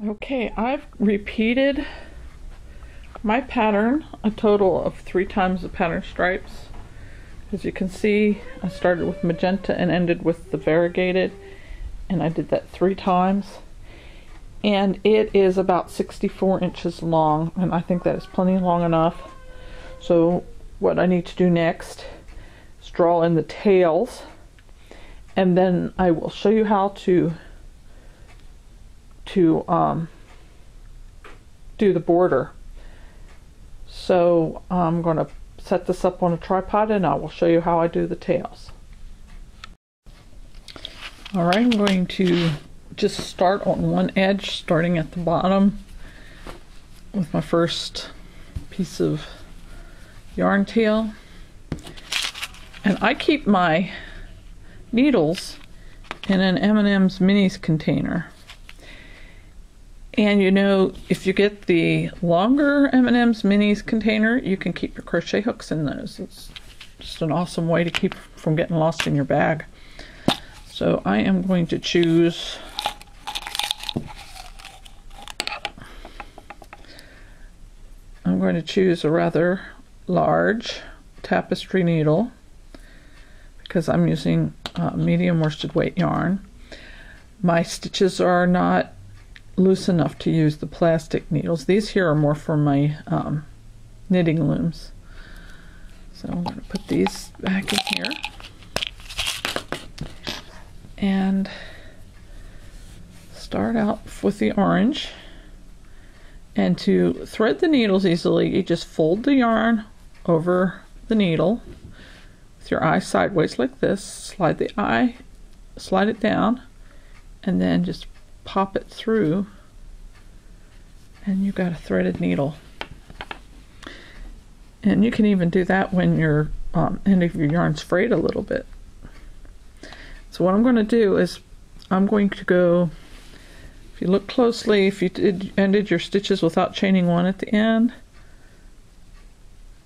Okay, I've repeated my pattern a total of 3 times the pattern stripes. As you can see, I started with magenta and ended with the variegated, and I did that 3 times. And it is about 64 inches long, and I think that is plenty long enough. So what I need to do next is draw in the tails, and then I will show you how to do the border. So I'm going to set this up on a tripod and I will show you how I do the tails. Alright, I'm going to just start on one edge, starting at the bottom with my first piece of yarn tail. And I keep my needles in an M&M's Minis container. And you know, if you get the longer M&M's Minis container, you can keep your crochet hooks in those. It's just an awesome way to keep from getting lost in your bag. So I am going to choose a rather large tapestry needle because I'm using medium worsted weight yarn. My stitches are not loose enough to use the plastic needles. These here are more for my knitting looms. So I'm going to put these back in here and start out with the orange. And to thread the needles easily, you just fold the yarn over the needle with your eye sideways like this, slide it down, and then just pop it through, and you got a threaded needle. And you can even do that when your end of your yarn's frayed a little bit. So what I'm going to do is I'm going to go, if you look closely, if you ended your stitches without chaining one at the end,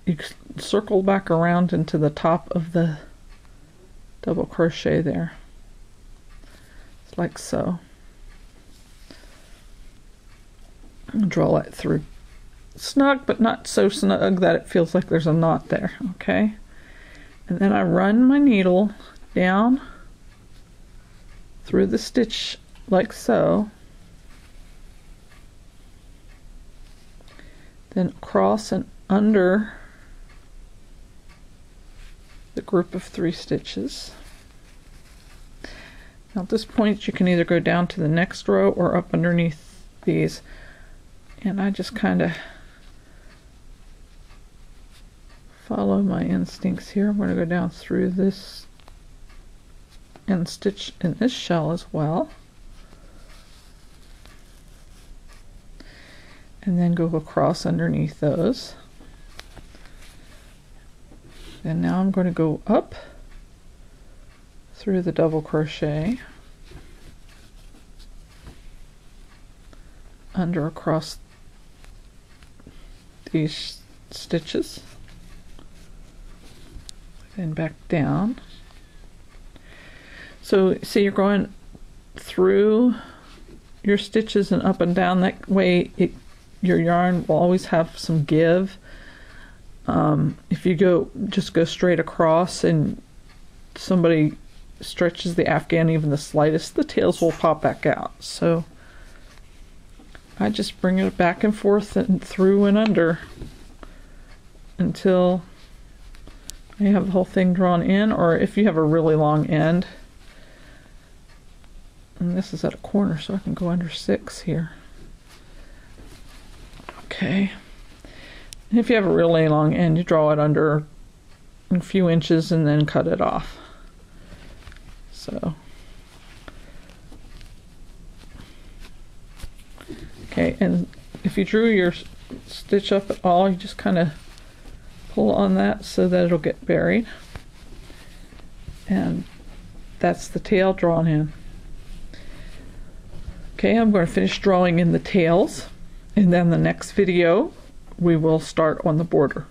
you circle back around into the top of the double crochet there. It's like so. Draw that through snug, but not so snug that it feels like there's a knot there, okay? And then I run my needle down through the stitch like so, then across and under the group of 3 stitches. Now at this point you can either go down to the next row or up underneath these. And I just kind of follow my instincts here. I'm going to go down through this and stitch in this shell as well. And then go across underneath those. And now I'm going to go up through the double crochet, under across these stitches, and back down. So see, you're going through your stitches and up and down. That way your yarn will always have some give. If you just go straight across and somebody stretches the afghan even the slightest, the tails will pop back out. So I just bring it back and forth and through and under until you have the whole thing drawn in, or if you have a really long end. And this is at a corner, so I can go under 6 here. Okay. And if you have a really long end, you draw it under a few inches and then cut it off. So. Okay, and if you drew your stitch up at all, you just kind of pull on that so that it'll get buried. And that's the tail drawn in. Okay, I'm going to finish drawing in the tails, and then the next video we will start on the border.